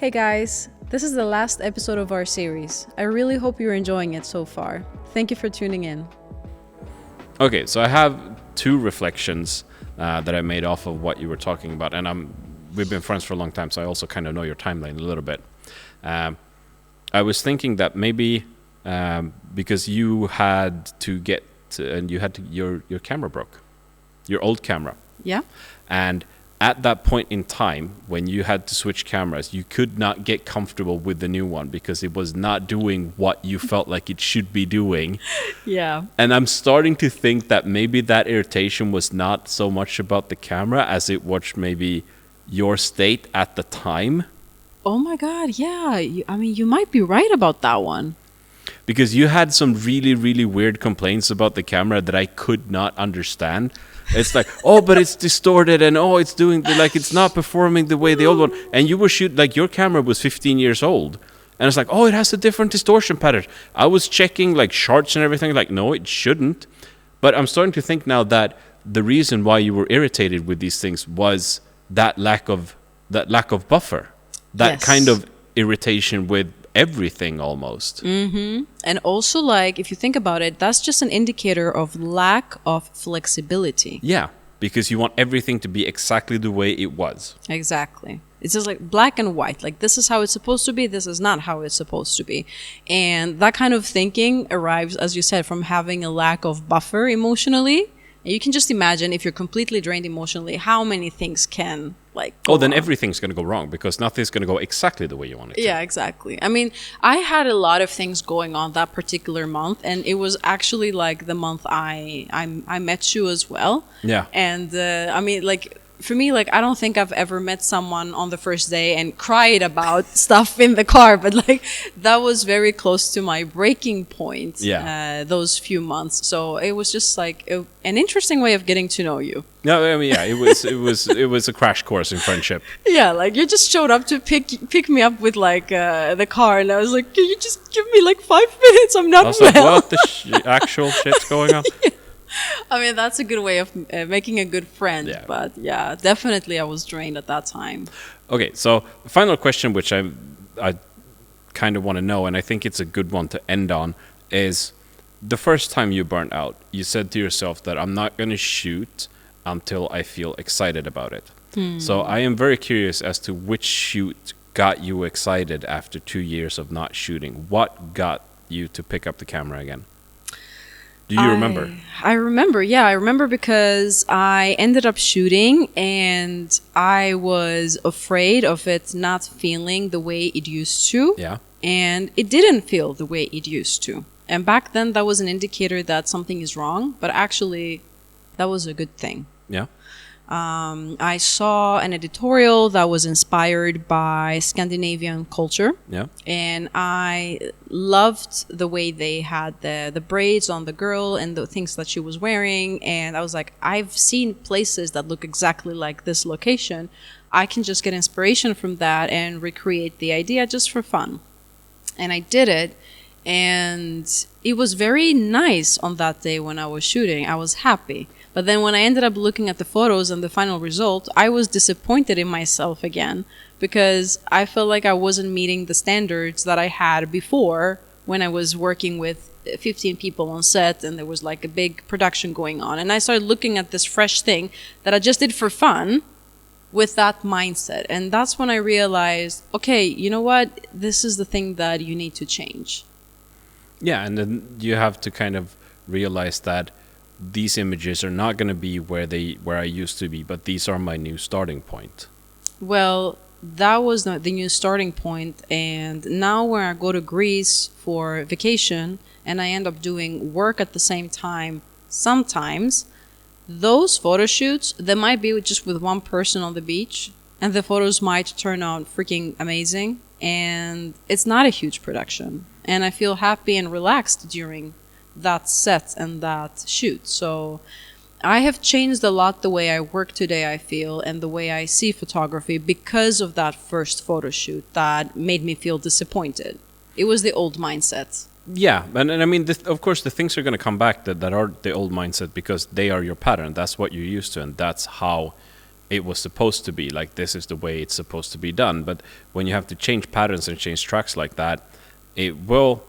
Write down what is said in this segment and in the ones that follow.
Hey guys, this is the last episode of our series. I really hope you're enjoying it so far. Thank you for tuning in. Okay, so I have two reflections that I made off of what you were talking about, and we've been friends for a long time, so I also kind of know your timeline a little bit. I was thinking that maybe because you had to your camera broke, your old camera. Yeah? And at that point in time, when you had to switch cameras, you could not get comfortable with the new one because it was not doing what you felt like it should be doing. Yeah. And I'm starting to think that maybe that irritation was not so much about the camera as it was maybe your state at the time. Oh my god, yeah. You might be right about that one. Because you had some really, really weird complaints about the camera that I could not understand. It's like, oh, but it's distorted, and oh, it's doing it's not performing the way the old one. And you were your camera was 15 years old, and it's like, oh, it has a different distortion pattern. I was checking charts and everything, no, it shouldn't. But I'm starting to think now that the reason why you were irritated with these things was that lack of buffer, that Yes. kind of irritation with everything almost. Mm-hmm. And also, if you think about it, that's just an indicator of lack of flexibility. Yeah, because you want everything to be exactly the way it was. Exactly. It's just black and white. This is how it's supposed to be. This is not how it's supposed to be. And that kind of thinking arrives, as you said, from having a lack of buffer emotionally. And you can just imagine if you're completely drained emotionally, how many things can go Then wrong. everything's going to go wrong because nothing's going to go exactly the way you want it to. Yeah, exactly. I had a lot of things going on that particular month, and it was actually the month I met you as well. Yeah. And for me, I don't think I've ever met someone on the first day and cried about stuff in the car, but that was very close to my breaking point. Yeah. Those few months. So it was just an interesting way of getting to know you. No, it was a crash course in friendship. Yeah, you just showed up to pick me up with the car, and I was like, can you just give me 5 minutes? I'm not I was well. like, what the actual shit's going on? That's a good way of making a good friend. Yeah. But yeah, definitely I was drained at that time. Okay, so final question, which I kind of want to know, and I think it's a good one to end on, is the first time you burnt out, you said to yourself that I'm not going to shoot until I feel excited about it. So I am very curious as to which shoot got you excited after 2 years of not shooting. What got you to pick up the camera again? Do you remember? I remember, yeah. I remember because I ended up shooting and I was afraid of it not feeling the way it used to. Yeah. And it didn't feel the way it used to. And back then, that was an indicator that something is wrong. But actually, that was a good thing. Yeah. I saw an editorial that was inspired by Scandinavian culture. Yeah. And I loved the way they had the braids on the girl and the things that she was wearing. And I was like, I've seen places that look exactly like this location. I can just get inspiration from that and recreate the idea just for fun. And I did it. And it was very nice on that day when I was shooting. I was happy. But then when I ended up looking at the photos and the final result, I was disappointed in myself again because I felt like I wasn't meeting the standards that I had before when I was working with 15 people on set and there was a big production going on. And I started looking at this fresh thing that I just did for fun with that mindset. And that's when I realized, okay, you know what? This is the thing that you need to change. Yeah, and then you have to kind of realize that these images are not going to be where I used to be, but these are my new starting point. Well, that was the new starting point, and now when I go to Greece for vacation and I end up doing work at the same time, sometimes those photo shoots, they might be just with one person on the beach, and the photos might turn out freaking amazing, and it's not a huge production, and I feel happy and relaxed during that set and that shoot. So I have changed a lot the way I work today, I feel, and the way I see photography because of that first photo shoot that made me feel disappointed. It was the old mindset. Yeah, and I mean, of course, the things are going to come back that are the old mindset because they are your pattern. That's what you're used to, and that's how it was supposed to be, like this is the way it's supposed to be done. But when you have to change patterns and change tracks like that, it will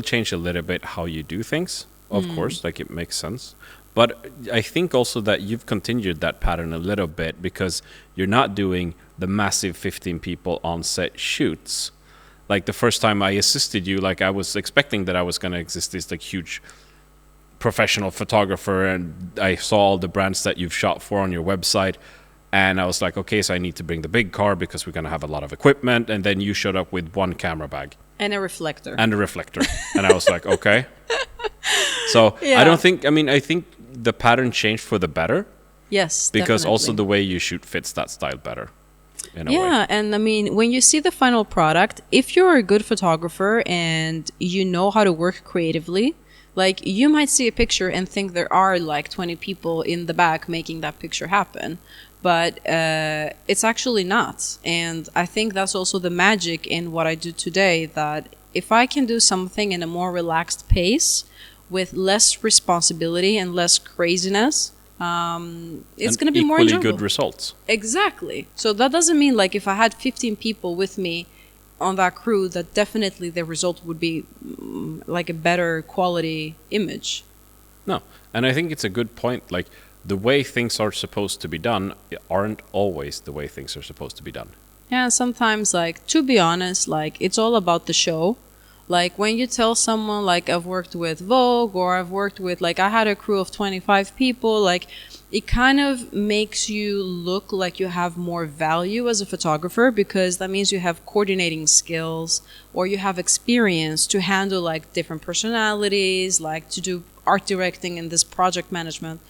change a little bit how you do things, of course, like it makes sense. But I think also that you've continued that pattern a little bit, because you're not doing the massive 15 people on set shoots. Like the first time I assisted you, like I was expecting that I was going to exist this like huge professional photographer, and I saw all the brands that you've shot for on your website, and I was like, okay, so I need to bring the big car because we're going to have a lot of equipment. And then you showed up with one camera bag and a reflector and I was like, okay. So I don't think, I mean, I think the pattern changed for the better. Yes, because definitely. also the way you shoot fits that style better in a way. Yeah, and I mean, when you see the final product, if you're a good photographer and you know how to work creatively, like you might see a picture and think there are like 20 people in the back making that picture happen, but it's actually not. And I think that's also the magic in what I do today, that if I can do something in a more relaxed pace with less responsibility and less craziness, it's going to be more enjoyable. Equally good results. Exactly. So that doesn't mean like if I had 15 people with me on that crew, that definitely the result would be like a better quality image. No. And I think it's a good point. Like the way things are supposed to be done aren't always the way things are supposed to be done. Yeah, sometimes, like, to be honest, like, it's all about the show. Like, when you tell someone, like, I've worked with Vogue, or I've worked with, like, I had a crew of 25 people, like, it kind of makes you look like you have more value as a photographer, because that means you have coordinating skills, or you have experience to handle, like, different personalities, like, to do art directing and this project management.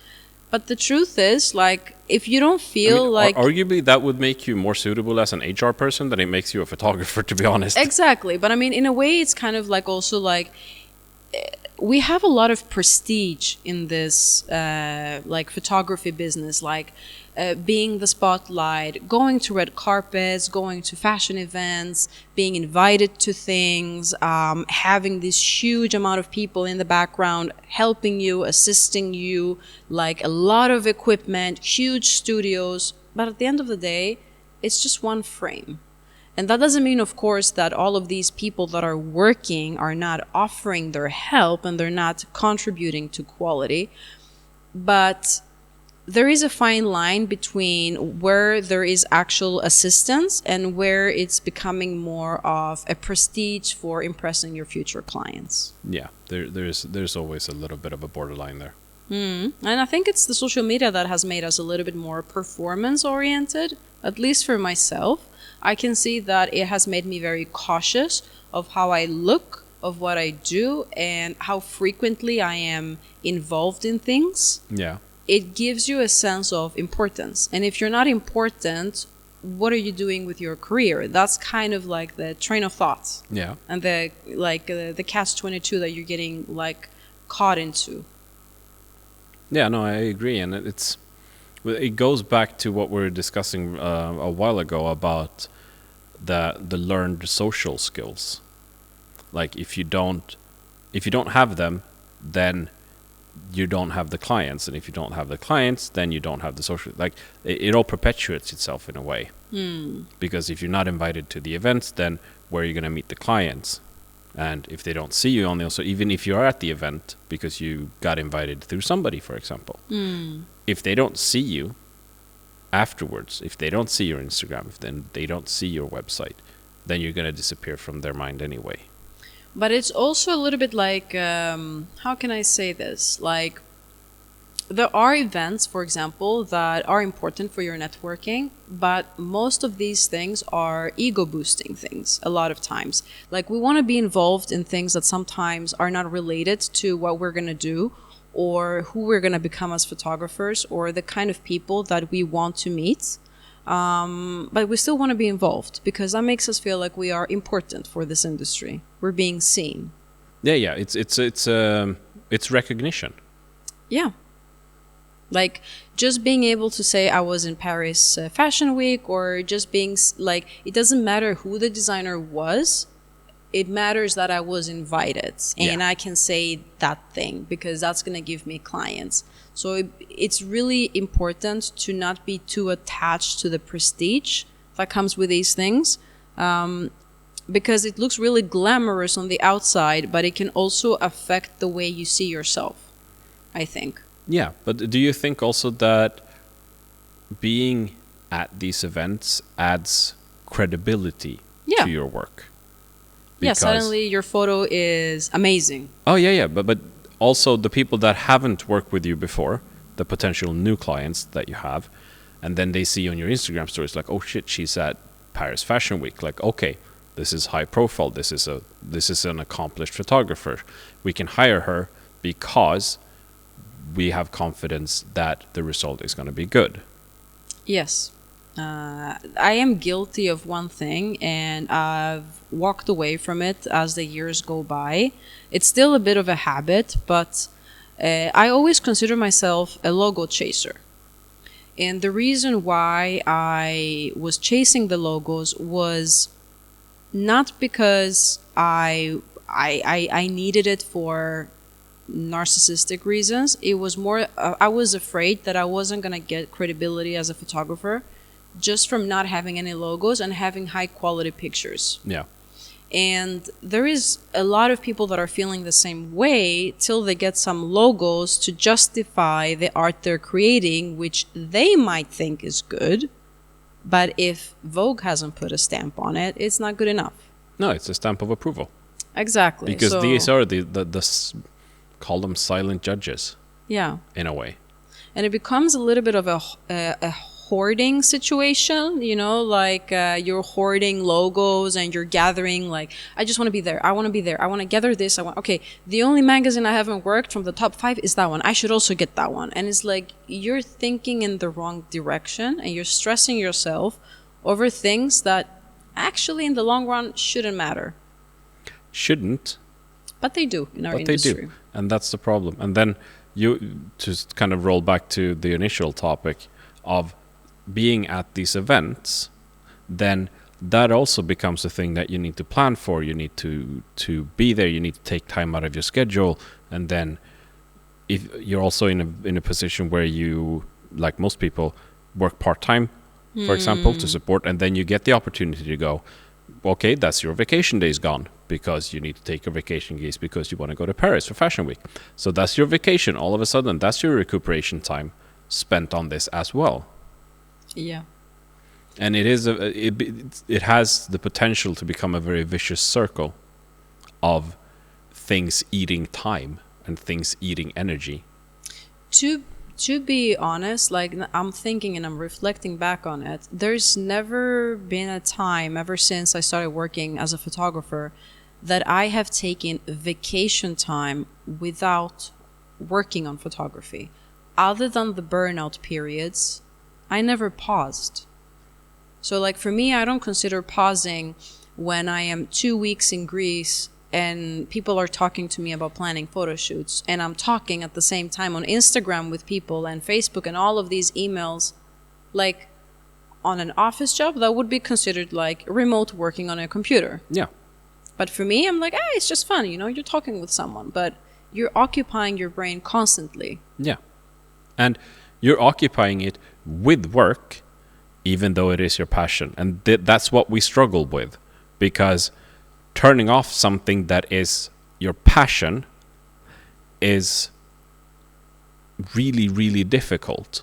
But the truth is, like, if you don't feel like... Arguably, that would make you more suitable as an HR person than it makes you a photographer, to be honest. Exactly. But I mean, in a way, it's kind of like also like... we have a lot of prestige in this, like, photography business, like being the spotlight, going to red carpets, going to fashion events, being invited to things, having this huge amount of people in the background helping you, assisting you, like a lot of equipment, huge studios. But at the end of the day, it's just one frame. And that doesn't mean, of course, that all of these people that are working are not offering their help and they're not contributing to quality. But there is a fine line between where there is actual assistance and where it's becoming more of a prestige for impressing your future clients. Yeah, there's always a little bit of a borderline there. And I think it's the social media that has made us a little bit more performance-oriented, at least for myself. I can see that it has made me very cautious of how I look, of what I do, and how frequently I am involved in things. Yeah. It gives you a sense of importance. And if you're not important, what are you doing with your career? That's kind of like the train of thought. Yeah. And the catch-22 that you're getting like caught into. Yeah, no, I agree. And it goes back to what we were discussing a while ago about the learned social skills. Like if you don't have them, then you don't have the clients, and if you don't have the clients, then you don't have the social. Like it all perpetuates itself in a way. Because if you're not invited to the events, then where are you going to meet the clients? And if they don't see you on the, also even if you are at the event because you got invited through somebody, for example, if they don't see you afterwards, if they don't see your Instagram, if then they don't see your website, then you're going to disappear from their mind anyway. But it's also a little bit like, how can I say this? Like, there are events, for example, that are important for your networking, but most of these things are ego-boosting things a lot of times. Like, we want to be involved in things that sometimes are not related to what we're going to do or who we're going to become as photographers or the kind of people that we want to meet. But we still want to be involved because that makes us feel like we are important for this industry. We're being seen. Yeah. It's recognition. Yeah. Like, just being able to say I was in Paris Fashion Week, or just being like, it doesn't matter who the designer was. it matters that I was invited and Yeah. I can say that thing because that's going to give me clients. So it's really important to not be too attached to the prestige that comes with these things, because it looks really glamorous on the outside, but it can also affect the way you see yourself, I think. Yeah, but do you think also that being at these events adds credibility Yeah. to your work? Yeah, suddenly your photo is amazing. Oh yeah, but also the people that haven't worked with you before, the potential new clients that you have, and then they see on your Instagram stories like, oh shit, she's at Paris Fashion Week. Like, okay, this is high profile. This is an accomplished photographer. We can hire her because we have confidence that the result is going to be good. Yes. I am guilty of one thing, and I've walked away from it as the years go by. It's still a bit of a habit, but I always consider myself a logo chaser. And the reason why I was chasing the logos was not because I needed it for narcissistic reasons. It was more, I was afraid that I wasn't going to get credibility as a photographer just from not having any logos and having high quality pictures. Yeah. And there is a lot of people that are feeling the same way till they get some logos to justify the art they're creating, which they might think is good. But if Vogue hasn't put a stamp on it, it's not good enough. No, it's a stamp of approval. Exactly. Because these are call them silent judges. Yeah. In a way. And it becomes a little bit of a hoarding situation, you know, like you're hoarding logos and you're gathering, like, I just want to be there. I want to be there. I want to gather this. Okay, the only magazine I haven't worked from the top 5 is that one. I should also get that one. And it's like you're thinking in the wrong direction and you're stressing yourself over things that actually in the long run shouldn't matter. Shouldn't. But they do in our but industry. They do. And that's the problem. And then you just kind of roll back to the initial topic of being at these events, then that also becomes a thing that you need to plan for. You need to be there. You need to take time out of your schedule. And then if you're also in a position where you, like most people, work part-time, for example, to support, and then you get the opportunity to go, okay, that's your vacation days gone because you need to take your vacation days because you want to go to Paris for Fashion Week. So that's your vacation. All of a sudden, that's your recuperation time spent on this as well. Yeah. And it has the potential to become a very vicious circle of things eating time and things eating energy. To be honest, like, I'm thinking and I'm reflecting back on it, there's never been a time ever since I started working as a photographer that I have taken vacation time without working on photography. Other than the burnout periods, I never paused. So like for me, I don't consider pausing when I am 2 weeks in Greece and people are talking to me about planning photo shoots and I'm talking at the same time on Instagram with people and Facebook and all of these emails. Like on an office job, that would be considered like remote working on a computer. Yeah. But for me, I'm like, it's just fun, you know, you're talking with someone, but you're occupying your brain constantly. Yeah. And you're occupying it with work, even though it is your passion. And that's what we struggle with, because turning off something that is your passion is really, really difficult.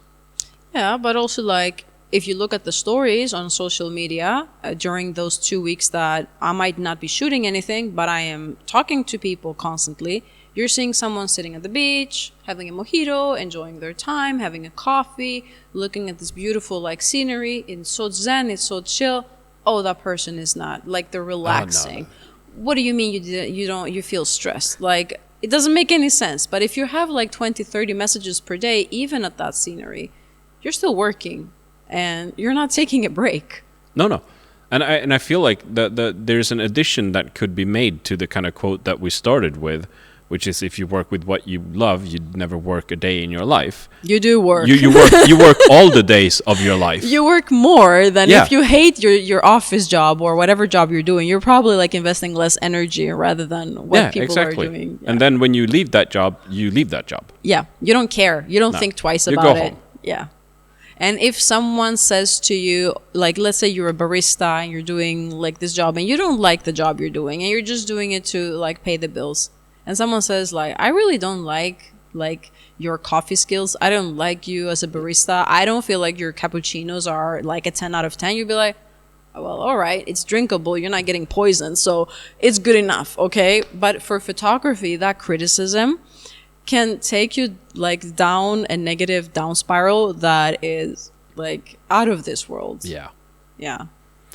Yeah, but also like if you look at the stories on social media during those 2 weeks that I might not be shooting anything, but I am talking to people constantly, you're seeing someone sitting at the beach, having a mojito, enjoying their time, having a coffee, looking at this beautiful like scenery. It's so zen, it's so chill. Oh, that person is not. Like they're relaxing. Oh, no. What do you mean you feel stressed? Like it doesn't make any sense. But if you have like 20, 30 messages per day, even at that scenery, you're still working and you're not taking a break. No. And I feel like there's an addition that could be made to the kind of quote that we started with, which is if you work with what you love, you'd never work a day in your life. You do work. You work all the days of your life. You work more than Yeah. if you hate your office job or whatever job you're doing. You're probably like investing less energy rather than what people are doing. Yeah. And then when you leave that job, you leave that job. Yeah, you don't care. You don't No. think twice You about go it. home. Yeah. And if someone says to you, like, let's say you're a barista and you're doing like this job and you don't like the job you're doing and you're just doing it to like pay the bills. And someone says like, I really don't like your coffee skills. I don't like you as a barista. I don't feel like your cappuccinos are like a 10 out of 10. You'd be like, well, all right, it's drinkable. You're not getting poisoned. So it's good enough. Okay. But for photography, that criticism can take you like down a negative down spiral that is like out of this world. Yeah. Yeah.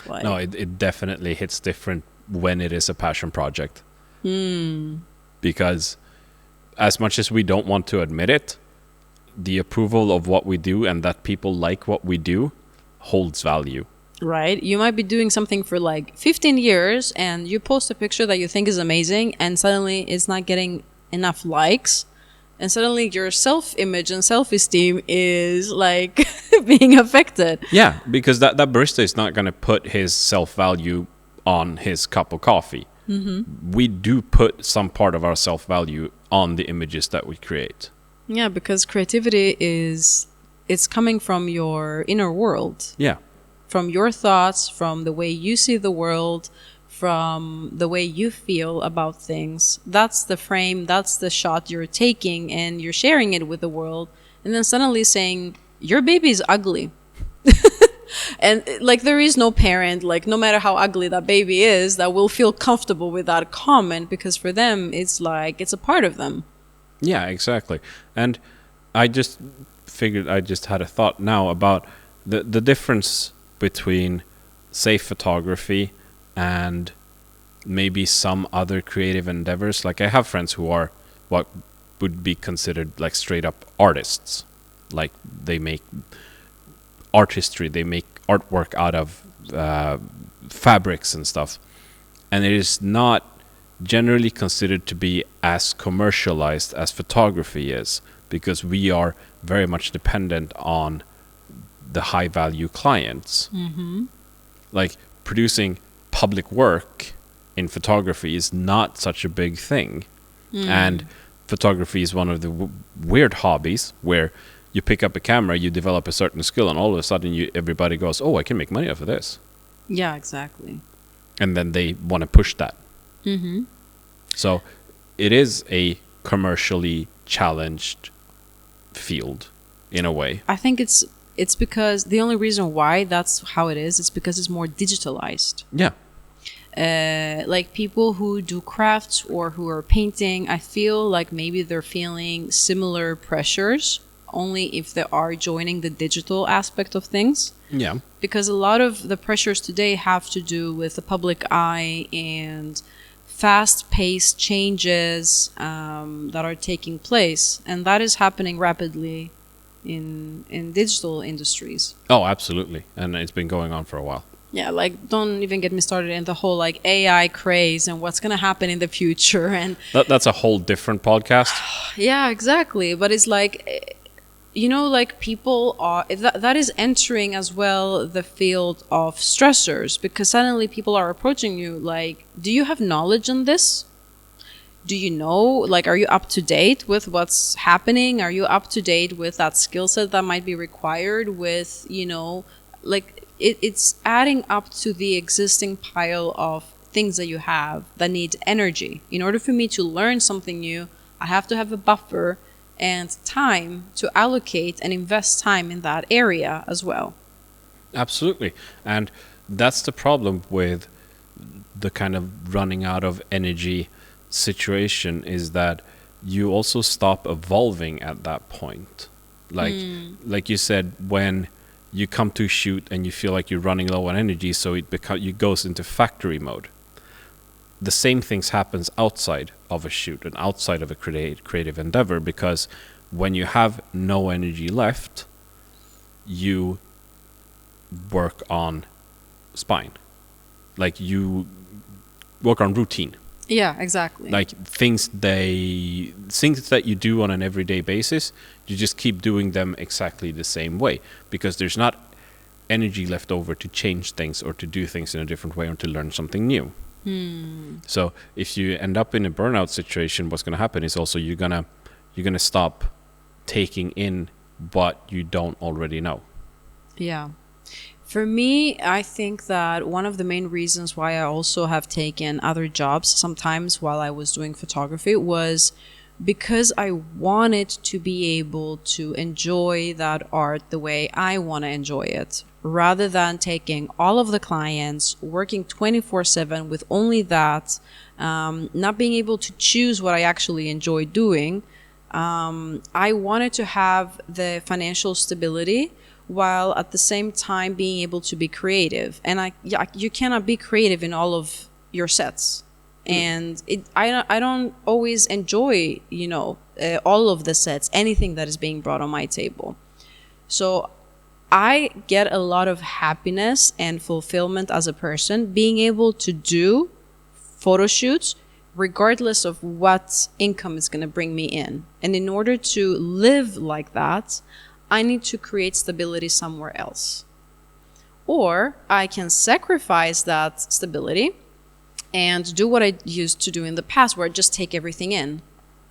Like, No, it definitely hits different when it is a passion project. Because as much as we don't want to admit it, the approval of what we do and that people like what we do holds value. right? You might be doing something for like 15 years and you post a picture that you think is amazing and suddenly it's not getting enough likes. And suddenly your self-image and self-esteem is like being affected. Yeah, because that barista is not going to put his self-value on his cup of coffee. We do put some part of our self-value on the images that we create. Yeah, because creativity it's coming from your inner world, Yeah. from your thoughts, from the way you see the world, from the way you feel about things. That's the frame, that's the shot you're taking and you're sharing it with the world. And then suddenly saying, your baby is ugly. And like there is no parent, like no matter how ugly that baby is, that will feel comfortable with that comment because for them it's like it's a part of them. Yeah, exactly. And I just figured, I just had a thought now about the difference between, say, photography and maybe some other creative endeavors. Like I have friends who are what would be considered like straight up artists. Like they make artistry, they make artwork out of fabrics and stuff. And it is not generally considered to be as commercialized as photography is, because we are very much dependent on the high value clients. Like producing public work in photography is not such a big thing. And photography is one of the weird hobbies where you pick up a camera, you develop a certain skill, and all of a sudden everybody goes, oh, I can make money off of this. Yeah, exactly. And then they want to push that. So it is a commercially challenged field in a way. I think it's because the only reason why that's how it is because it's more digitalized. Yeah. Like people who do crafts or who are painting, I feel like maybe they're feeling similar pressures only if they are joining the digital aspect of things. Yeah. Because a lot of the pressures today have to do with the public eye and fast-paced changes that are taking place, and that is happening rapidly in digital industries. Oh, absolutely. And it's been going on for a while. Yeah, like don't even get me started in the whole like AI craze and what's gonna happen in the future. And That's a whole different podcast. yeah, exactly. But it's like, you know, like people are that is entering as well the field of stressors, because suddenly people are approaching you like, do you have knowledge on this? Do you know, like, are you up to date with what's happening? Are you up to date with that skill set that might be required with, you know, like it's adding up to the existing pile of things that you have that need energy. In order for me to learn something new, I have to have a buffer and time to allocate and invest time in that area as well. Absolutely. And that's the problem with the kind of running out of energy situation, is that you also stop evolving at that point. Like you said, when you come to shoot and you feel like you're running low on energy, so it goes into factory mode. The same things happens outside of a shoot and outside of a creative endeavor, because when you have no energy left, you work on spine. Like you work on routine. Yeah, exactly. Like things that you do on an everyday basis, you just keep doing them exactly the same way, because there's not energy left over to change things or to do things in a different way or to learn something new. So if you end up in a burnout situation, what's going to happen is also you're gonna stop taking in what you don't already know. Yeah. For me, I think that one of the main reasons why I also have taken other jobs sometimes while I was doing photography was because I wanted to be able to enjoy that art the way I want to enjoy it, rather than taking all of the clients, working 24/7 with only that, not being able to choose what I actually enjoy doing. I wanted to have the financial stability while at the same time being able to be creative. And you cannot be creative in all of your sets. And I don't always enjoy, all of the sets, anything that is being brought on my table. So I get a lot of happiness and fulfillment as a person being able to do photo shoots regardless of what income is going to bring me in. And in order to live like that, I need to create stability somewhere else. Or I can sacrifice that stability and do what I used to do in the past, where I just take everything in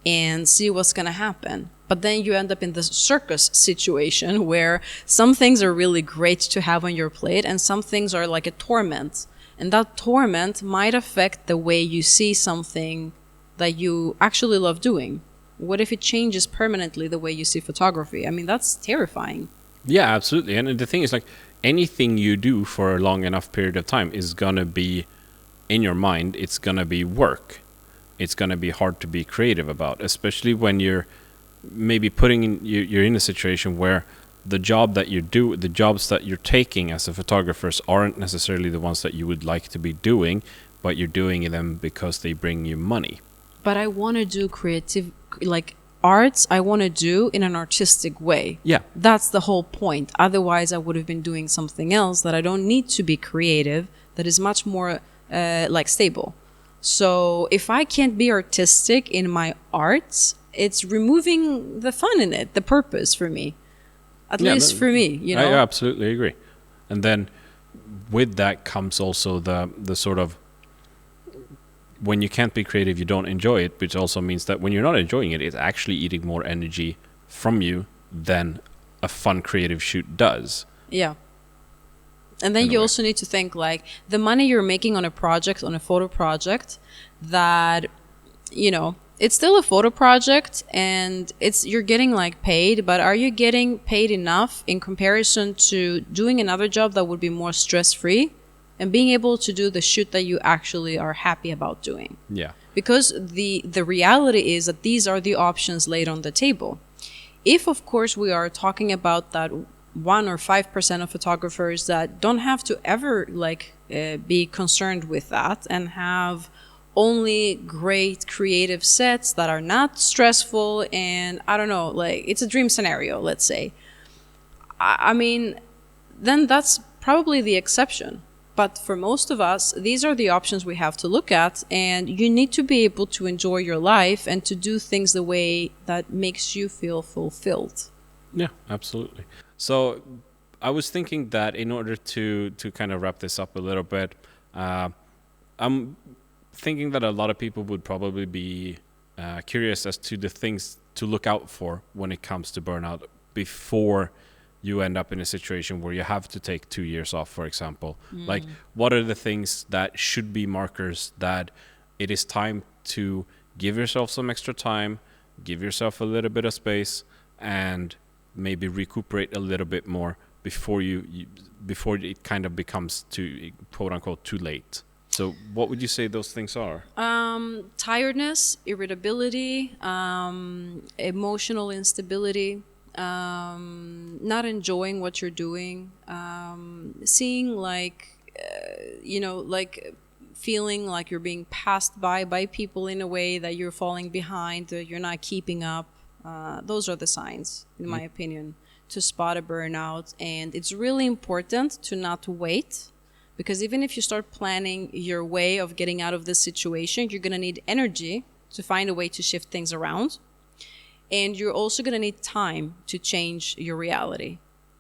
and see what's going to happen. But then you end up in this circus situation where some things are really great to have on your plate and some things are like a torment. And that torment might affect the way you see something that you actually love doing. What if it changes permanently the way you see photography? I mean, that's terrifying. Yeah, absolutely. And the thing is, like, anything you do for a long enough period of time is gonna be, in your mind, it's gonna be work. It's gonna be hard to be creative about, especially when you're maybe you're in a situation where the jobs that you're taking as a photographer aren't necessarily the ones that you would like to be doing, but you're doing them because they bring you money. But I want to do creative, like arts, I want to do in an artistic way. Yeah. That's the whole point. Otherwise, I would have been doing something else that I don't need to be creative, that is much more stable. So if I can't be artistic in my arts, it's removing the fun in it, the purpose for me. At least for me, I absolutely agree. And then with that comes also the sort of, when you can't be creative, you don't enjoy it, which also means that when you're not enjoying it, it's actually eating more energy from you than a fun creative shoot does. Yeah. And then you also need to think, like, the money you're making on a project, on a photo project, that, it's still a photo project and you're getting like paid, but are you getting paid enough in comparison to doing another job that would be more stress-free and being able to do the shoot that you actually are happy about doing? Yeah. Because the reality is that these are the options laid on the table. If, of course, we are talking about that 1 or 5% of photographers that don't have to ever be concerned with that and have only great creative sets that are not stressful, and I don't know, like, it's a dream scenario, let's say. I mean, then that's probably the exception. But for most of us, these are the options we have to look at, and you need to be able to enjoy your life and to do things the way that makes you feel fulfilled. Yeah, absolutely. So I was thinking that in order to kind of wrap this up a little bit, I'm thinking that a lot of people would probably be curious as to the things to look out for when it comes to burnout before you end up in a situation where you have to take 2 years off, for example. Like, what are the things that should be markers that it is time to give yourself some extra time, give yourself a little bit of space, and maybe recuperate a little bit more before before it kind of becomes too, quote unquote, too late? So what would you say those things are? Tiredness, irritability, emotional instability, not enjoying what you're doing, seeing feeling like you're being passed by people in a way that you're falling behind, that you're not keeping up. Those are the signs, in my opinion, to spot a burnout. And it's really important to not wait, Because even if you start planning your way of getting out of this situation, you're going to need energy to find a way to shift things around. And you're also going to need time to change your reality.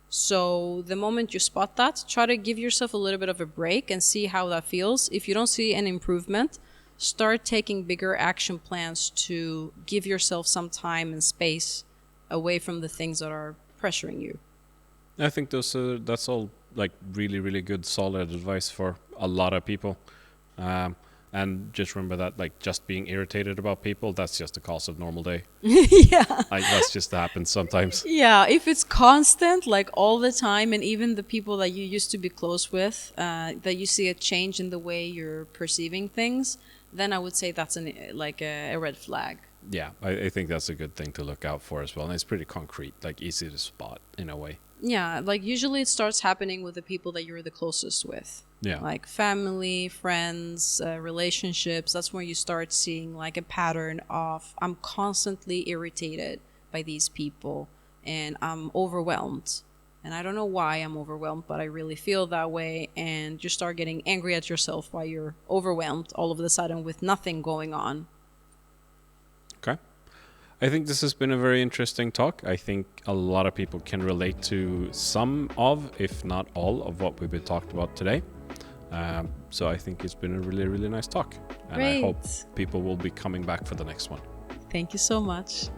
So the moment you spot that, try to give yourself a little bit of a break and see how that feels. If you don't see an improvement, start taking bigger action plans to give yourself some time and space away from the things that are pressuring you. I think that's all like really, really good, solid advice for a lot of people. And just remember that, like, just being irritated about people, that's just the cost of normal day. Yeah. Like, that's just happens sometimes. Yeah, if it's constant, like all the time, and even the people that you used to be close with, that you see a change in the way you're perceiving things, then I would say that's a red flag. Yeah, I think that's a good thing to look out for as well. And it's pretty concrete, like easy to spot in a way. Yeah, like usually it starts happening with the people that you're the closest with. Yeah. Like family, friends, relationships. That's where you start seeing like a pattern of, I'm constantly irritated by these people and I'm overwhelmed. And I don't know why I'm overwhelmed, but I really feel that way. And you start getting angry at yourself while you're overwhelmed all of a sudden with nothing going on. Okay. I think this has been a very interesting talk. I think a lot of people can relate to some of, if not all, of what we've been talked about today. So I think it's been a really, really nice talk. And Great. I hope people will be coming back for the next one. Thank you so much.